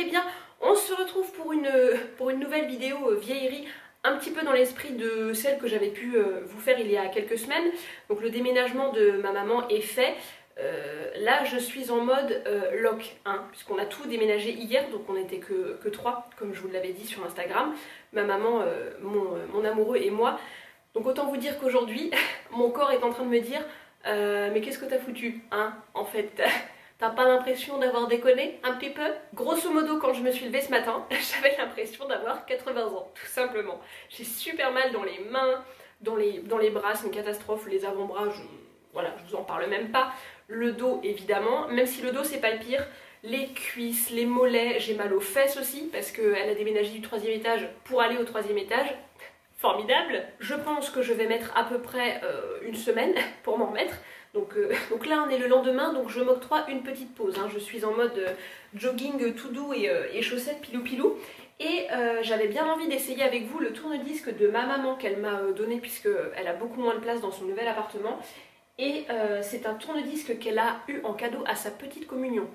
allez bien. On se retrouve pour une nouvelle vidéo vieillerie, un petit peu dans l'esprit de celle que j'avais pu vous faire il y a quelques semaines. Donc le déménagement de ma maman est fait. Là je suis en mode lock, hein, puisqu'on a tout déménagé hier, donc on n'était que 3, comme je vous l'avais dit sur Instagram. Ma maman, mon amoureux et moi. Donc autant vous dire qu'aujourd'hui, mon corps est en train de me dire mais qu'est-ce que t'as foutu, hein, en fait. T'as pas l'impression d'avoir déconné un petit peu? Grosso modo, quand je me suis levée ce matin, j'avais l'impression d'avoir 80 ans, tout simplement. J'ai super mal dans les mains, dans les bras, c'est une catastrophe. Les avant-bras, voilà, je vous en parle même pas. Le dos, évidemment, même si le dos c'est pas le pire. Les cuisses, les mollets, j'ai mal aux fesses aussi, parce qu'elle a déménagé du 3e étage pour aller au 3e étage. Formidable. Je pense que je vais mettre à peu près une semaine pour m'en remettre. Donc là on est le lendemain, donc je m'octroie une petite pause, hein. Je suis en mode jogging tout doux et chaussettes pilou pilou. Et j'avais bien envie d'essayer avec vous le tourne-disque de ma maman qu'elle m'a donné, puisqu'elle a beaucoup moins de place dans son nouvel appartement. Et c'est un tourne-disque qu'elle a eu en cadeau à sa petite communion.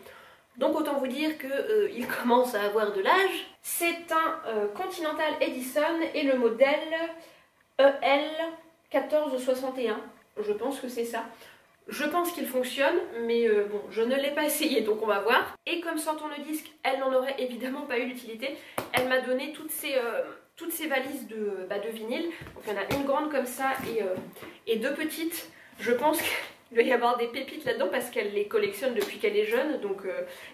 Donc autant vous dire qu'il commence à avoir de l'âge. C'est un Continental Edison et le modèle EL1461. Je pense que c'est ça. Je pense qu'il fonctionne, mais bon, je ne l'ai pas essayé, donc on va voir. Et comme sans tourne-disque, elle n'en aurait évidemment pas eu d'utilité. Elle m'a donné toutes ces valises de vinyle. Donc il y en a une grande comme ça et 2 petites. Je pense qu'il doit y avoir des pépites là-dedans parce qu'elle les collectionne depuis qu'elle est jeune. Donc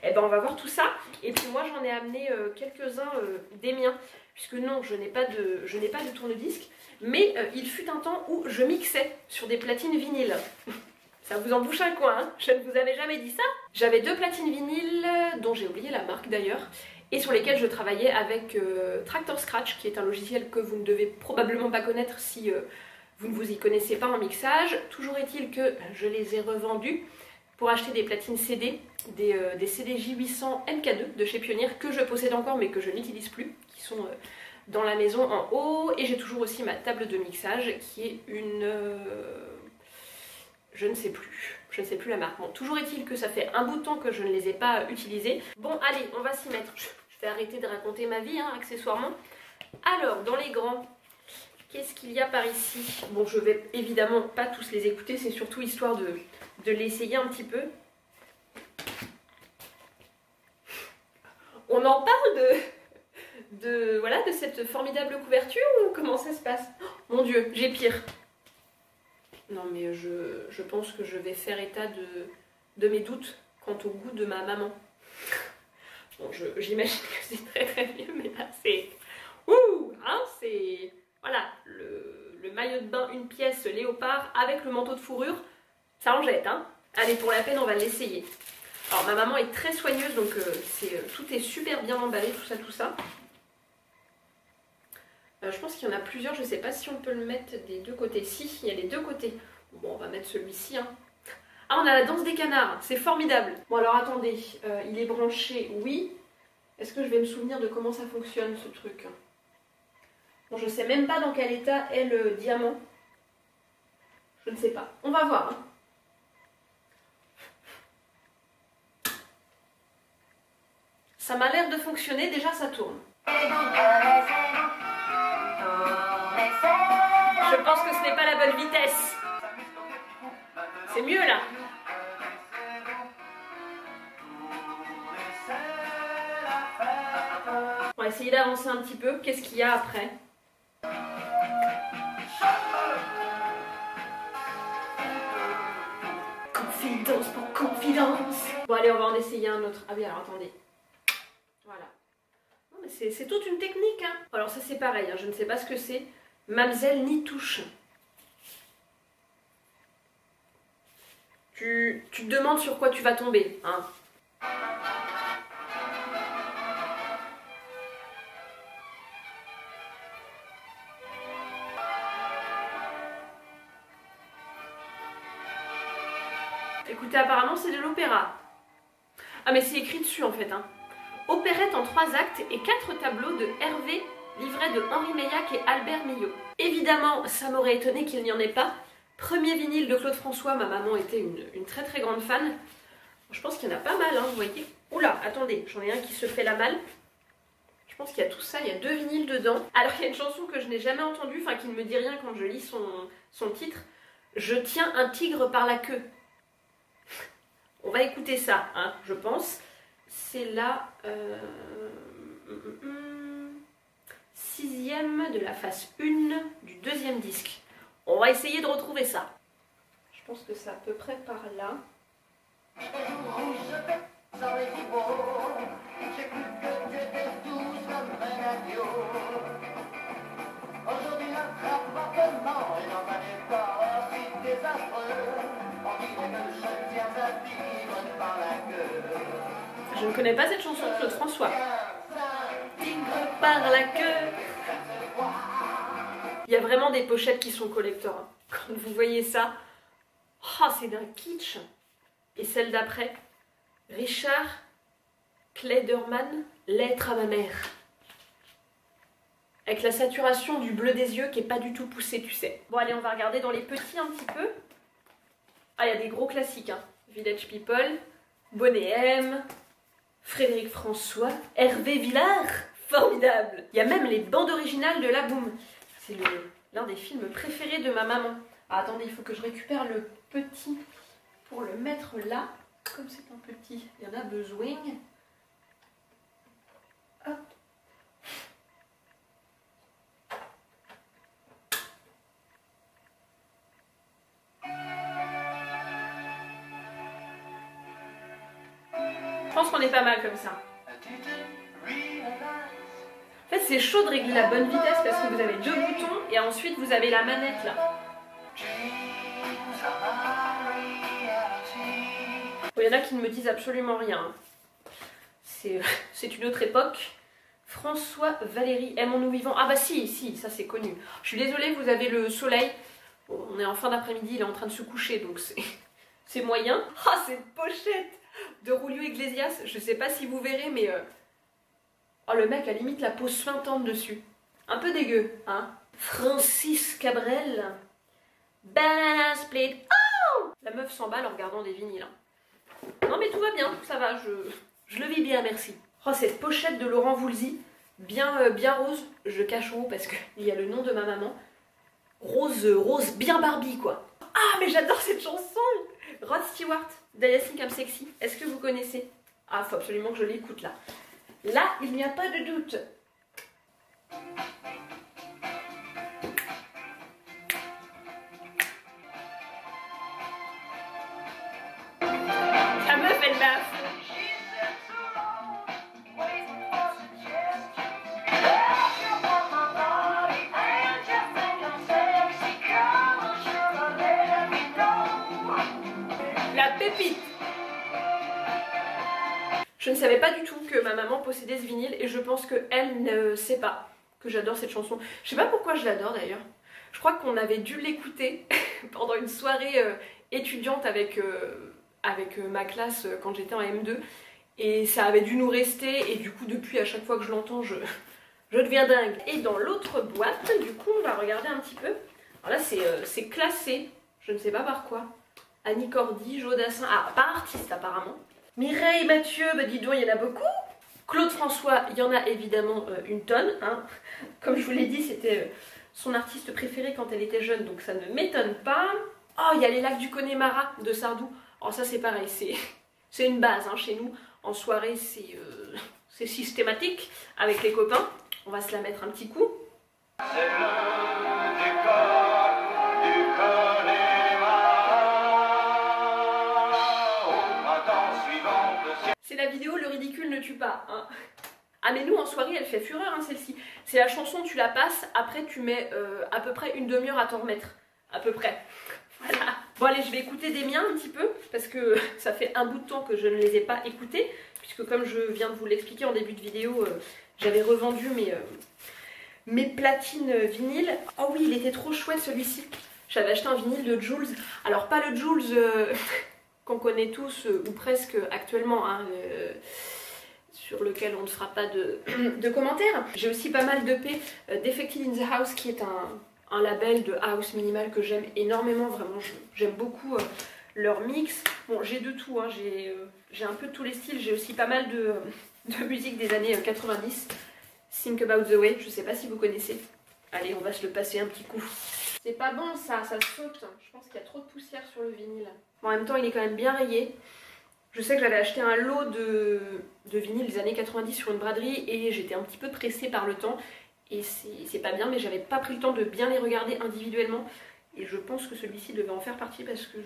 eh ben, on va voir tout ça. Et puis moi j'en ai amené quelques-uns des miens. Puisque non, je n'ai pas de tourne-disque. Mais il fut un temps où je mixais sur des platines vinyles. Ça vous en bouche un coin, hein, je ne vous avais jamais dit ça. J'avais 2 platines vinyles, dont j'ai oublié la marque d'ailleurs, et sur lesquelles je travaillais avec Tractor Scratch, qui est un logiciel que vous ne devez probablement pas connaître si vous ne vous y connaissez pas en mixage. Toujours est-il que je les ai revendus pour acheter des platines CD, des CD J800 MK2 de chez Pioneer, que je possède encore mais que je n'utilise plus, qui sont dans la maison en haut. Et j'ai toujours aussi ma table de mixage qui est une... je ne sais plus la marque. Bon, toujours est-il que ça fait un bout de temps que je ne les ai pas utilisés. Bon, allez, on va s'y mettre. Je vais arrêter de raconter ma vie, hein, accessoirement. Alors, dans les grands, qu'est-ce qu'il y a par ici? Bon, je vais évidemment pas tous les écouter, c'est surtout histoire de l'essayer un petit peu. On en parle voilà, de cette formidable couverture ou comment ça se passe? Oh, mon Dieu, j'ai pire. Non mais je pense que je vais faire état de mes doutes quant au goût de ma maman. Bon, j'imagine que c'est très très vieux, mais là c'est... Ouh, hein, c'est... Voilà, le maillot de bain, une pièce léopard avec le manteau de fourrure, ça en jette, hein. Allez, pour la peine, on va l'essayer. Alors ma maman est très soigneuse, donc tout est super bien emballé, tout ça. Je pense qu'il y en a plusieurs, je ne sais pas si on peut le mettre des 2 côtés. Si, il y a les 2 côtés. Bon, on va mettre celui-ci. Hein. Ah, on a la danse des canards, c'est formidable. Bon, alors attendez, il est branché, oui. Est-ce que je vais me souvenir de comment ça fonctionne, ce truc? Bon, je ne sais même pas dans quel état est le diamant. Je ne sais pas. On va voir. Hein. Ça m'a l'air de fonctionner, déjà ça tourne. Je pense que ce n'est pas la bonne vitesse. C'est mieux là. On va essayer d'avancer un petit peu. Qu'est-ce qu'il y a après? Confidence pour confidence. Bon allez, on va en essayer un autre. Ah oui, alors attendez. Voilà. C'est toute une technique, hein. Alors ça c'est pareil, hein. Je ne sais pas ce que c'est. Mamselle Nitouche. Tu te demandes sur quoi tu vas tomber, hein. Écoutez, apparemment c'est de l'opéra. Ah mais c'est écrit dessus en fait, hein. Opérette en 3 actes et 4 tableaux de Hervé, livret de Henri Meillac et Albert Millot. Évidemment, ça m'aurait étonné qu'il n'y en ait pas. Premier vinyle de Claude François, ma maman était une très très grande fan. Je pense qu'il y en a pas mal, hein, vous voyez. Oula, attendez, j'en ai un qui se fait la malle. Je pense qu'il y a tout ça, il y a 2 vinyles dedans. Alors il y a une chanson que je n'ai jamais entendue, enfin qui ne me dit rien quand je lis son titre. Je tiens un tigre par la queue. On va écouter ça, hein, je pense. C'est la 6e de la face 1 du 2e disque. On va essayer de retrouver ça. Je pense que c'est à peu près par là. Je ne connais pas cette chanson de Claude François. Tigre par la queue. Il y a vraiment des pochettes qui sont collector. Hein. Quand vous voyez ça, oh, c'est d'un kitsch. Et celle d'après, Richard Klederman, Lettre à ma mère. Avec la saturation du bleu des yeux qui est pas du tout poussée, tu sais. Bon allez, on va regarder dans les petits un petit peu. Ah, il y a des gros classiques, hein. Village People, Bonnet M, Frédéric François, Hervé Villard, formidable. Il y a même les bandes originales de La Boum. C'est l'un des films préférés de ma maman. Ah, attendez, il faut que je récupère le petit pour le mettre là. Comme c'est un petit, il y en a besoin. Hop. Je pense qu'on est pas mal comme ça. En fait, c'est chaud de régler la bonne vitesse parce que vous avez 2 boutons et ensuite vous avez la manette là. Bon, il y en a qui ne me disent absolument rien. C'est une autre époque. François Valéry, aimons-nous vivants. Ah bah si, ça c'est connu. Je suis désolée, vous avez le soleil. Bon, on est en fin d'après-midi, il est en train de se coucher, donc c'est moyen. Ah, cette pochette de Julio Iglesias, je sais pas si vous verrez, mais... Oh, le mec a limite la peau suintante dessus. Un peu dégueu, hein. Francis Cabrel. Banana Split. Oh, la meuf s'emballe en regardant des vinyles. Hein. Non mais tout va bien, ça va, je le vis bien, merci. Oh, cette pochette de Laurent Voulzy, bien rose. Je cache en haut parce qu'il y a le nom de ma maman. Rose bien Barbie, quoi. Ah, mais j'adore cette chanson. Rod Stewart, Dahlia Think I'm Sexy. Est-ce que vous connaissez? Ah, faut absolument que je l'écoute là. Là, il n'y a pas de doute. La meuf, elle baffe. La pépite. Je ne savais pas du tout que ma maman possédait ce vinyle et je pense qu'elle ne sait pas que j'adore cette chanson. Je sais pas pourquoi je l'adore d'ailleurs. Je crois qu'on avait dû l'écouter pendant une soirée étudiante avec ma classe quand j'étais en M2 et ça avait dû nous rester et du coup depuis à chaque fois que je l'entends je deviens dingue. Et dans l'autre boîte, du coup on va regarder un petit peu. Alors là c'est classé, je ne sais pas par quoi. Annie Cordy, Jodassin, ah par artiste apparemment. Mireille Mathieu, bah dis donc, il y en a beaucoup. Claude François, il y en a évidemment une tonne. Hein. Comme je vous l'ai dit, c'était son artiste préféré quand elle était jeune, donc ça ne m'étonne pas. Oh, il y a les lacs du Connemara de Sardou. Oh, ça c'est pareil, c'est une base hein, chez nous. En soirée, c'est systématique avec les copains. On va se la mettre un petit coup. C'est le décor du Connemara. C'est la vidéo Le ridicule ne tue pas. Hein. Ah mais nous en soirée elle fait fureur hein, celle-ci. C'est la chanson, tu la passes, après tu mets à peu près une demi-heure à t'en remettre. À peu près. Voilà. Bon allez, je vais écouter des miens un petit peu, parce que ça fait un bout de temps que je ne les ai pas écoutés, puisque comme je viens de vous l'expliquer en début de vidéo, j'avais revendu mes platines vinyles. Oh oui, il était trop chouette celui-ci. J'avais acheté un vinyle de Jules. Alors pas le Jules... qu'on connaît tous, ou presque actuellement, hein, sur lequel on ne fera pas de commentaires. J'ai aussi pas mal d'EP Defected in the House, qui est un label de house minimal que j'aime énormément, vraiment, j'aime beaucoup leur mix. Bon, j'ai de tout, hein, j'ai j'ai un peu tous les styles, j'ai aussi pas mal de musique des années 90. Think About the Way, je sais pas si vous connaissez. Allez, on va se le passer un petit coup. C'est pas bon ça saute. Je pense qu'il y a trop de poussière sur le vinyle. Bon, en même temps, il est quand même bien rayé. Je sais que j'avais acheté un lot de vinyles des années 90 sur une braderie et j'étais un petit peu pressée par le temps. Et c'est pas bien, mais j'avais pas pris le temps de bien les regarder individuellement. Et je pense que celui-ci devait en faire partie parce que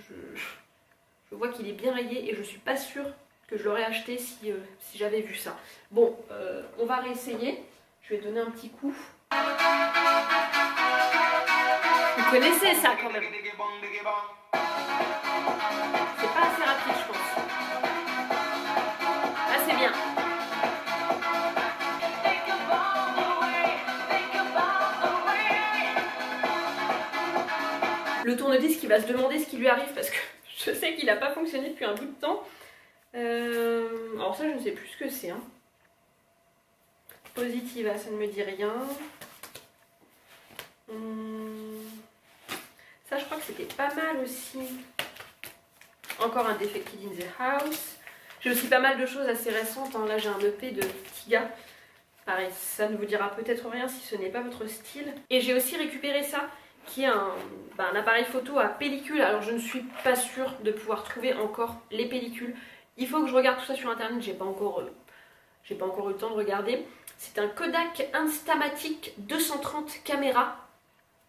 je vois qu'il est bien rayé et je suis pas sûre que je l'aurais acheté si j'avais vu ça. Bon, on va réessayer. Je vais donner un petit coup. Vous connaissez ça quand même. C'est pas assez rapide, je pense. Ah, c'est bien. Le tourne-disque qui va se demander ce qui lui arrive parce que je sais qu'il n'a pas fonctionné depuis un bout de temps. Alors ça, je ne sais plus ce que c'est. Hein. Positiva, ça ne me dit rien. Ça, je crois que c'était pas mal aussi. Encore un Defected in the House. J'ai aussi pas mal de choses assez récentes. Hein. Là, j'ai un EP de Tiga. Pareil, ça ne vous dira peut-être rien si ce n'est pas votre style. Et j'ai aussi récupéré ça, qui est un appareil photo à pellicule. Alors, je ne suis pas sûre de pouvoir trouver encore les pellicules. Il faut que je regarde tout ça sur internet. J'ai pas encore eu le temps de regarder. C'est un Kodak Instamatic 230 caméra.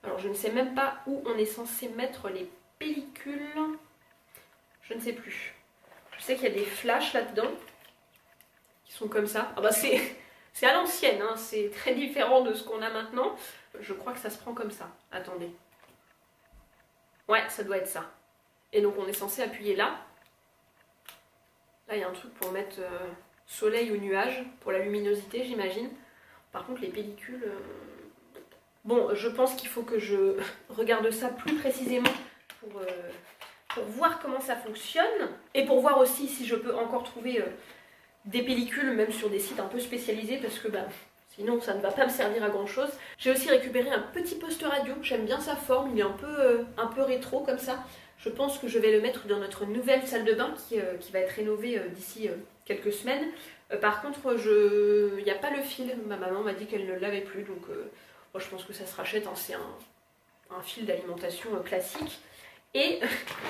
Alors, je ne sais même pas où on est censé mettre les pellicules. Je ne sais plus. Je sais qu'il y a des flashs là-dedans qui sont comme ça. Ah bah c'est à l'ancienne, hein. C'est très différent de ce qu'on a maintenant. Je crois que ça se prend comme ça. Attendez. Ouais, ça doit être ça. Et donc on est censé appuyer là. Là, il y a un truc pour mettre soleil ou nuage, pour la luminosité, j'imagine. Par contre, les pellicules... Bon, je pense qu'il faut que je regarde ça plus précisément pour voir comment ça fonctionne. Et pour voir aussi si je peux encore trouver des pellicules, même sur des sites un peu spécialisés, parce que sinon ça ne va pas me servir à grand chose. J'ai aussi récupéré un petit poste radio, j'aime bien sa forme, il est un peu rétro comme ça. Je pense que je vais le mettre dans notre nouvelle salle de bain qui va être rénovée d'ici quelques semaines. Par contre, il n'y a pas le fil, ma maman m'a dit qu'elle ne l'avait plus, donc moi, je pense que ça se rachète, hein. C'est un fil d'alimentation classique. Et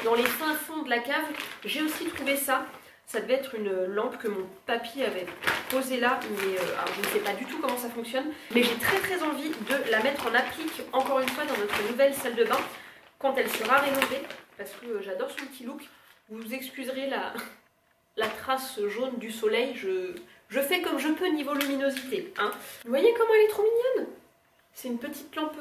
dans les fins fonds de la cave, j'ai aussi trouvé ça. Ça devait être une lampe que mon papy avait posée là, mais alors je ne sais pas du tout comment ça fonctionne. Mais j'ai très envie de la mettre en applique, encore une fois, dans notre nouvelle salle de bain, quand elle sera rénovée, parce que j'adore son petit look. Vous excuserez la trace jaune du soleil, je fais comme je peux niveau luminosité. Hein. Vous voyez comment elle est trop mignonne? C'est une petite lampe,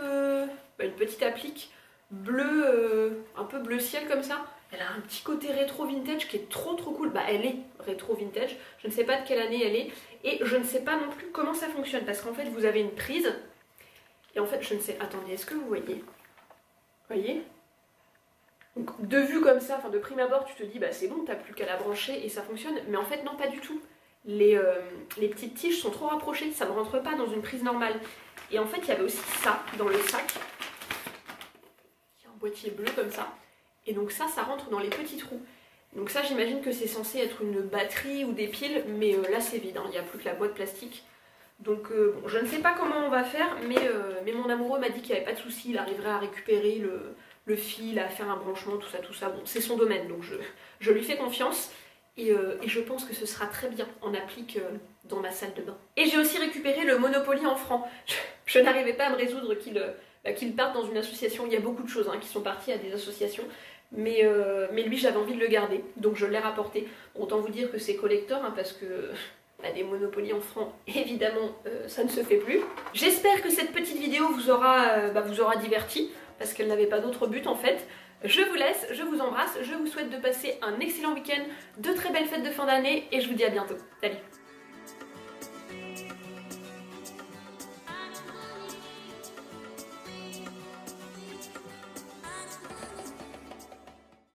une petite applique bleu, un peu bleu ciel comme ça. Elle a un petit côté rétro vintage qui est trop cool. Elle est rétro vintage. Je ne sais pas de quelle année elle est. Et je ne sais pas non plus comment ça fonctionne. Parce qu'en fait, vous avez une prise. Et en fait, je ne sais... Attendez, est-ce que vous voyez? Vous voyez? Donc, de vue comme ça, enfin de prime abord, tu te dis, c'est bon, t'as plus qu'à la brancher et ça fonctionne. Mais en fait, non, pas du tout. Les petites tiges sont trop rapprochées. Ça ne rentre pas dans une prise normale. Et en fait, il y avait aussi ça dans le sac. Il y a un boîtier bleu comme ça. Et donc ça rentre dans les petits trous. Donc ça, j'imagine que c'est censé être une batterie ou des piles, mais là c'est vide, hein. Il n'y a plus que la boîte plastique. Donc bon, je ne sais pas comment on va faire, mais mon amoureux m'a dit qu'il n'y avait pas de souci, il arriverait à récupérer le fil, à faire un branchement, tout ça. Bon, c'est son domaine, donc je lui fais confiance. Et je pense que ce sera très bien en applique dans ma salle de bain. Et j'ai aussi récupéré le Monopoly en francs. Je n'arrivais pas à me résoudre qu'il parte dans une association. Il y a beaucoup de choses qui sont parties à des associations. Mais lui, j'avais envie de le garder. Donc je l'ai rapporté. Autant vous dire que c'est collector, parce que des Monopoly en francs, évidemment, ça ne se fait plus. J'espère que cette petite vidéo vous aura diverti, parce qu'elle n'avait pas d'autre but en fait. Je vous laisse, je vous embrasse, je vous souhaite de passer un excellent week-end, de très belles fêtes de fin d'année et je vous dis à bientôt. Salut!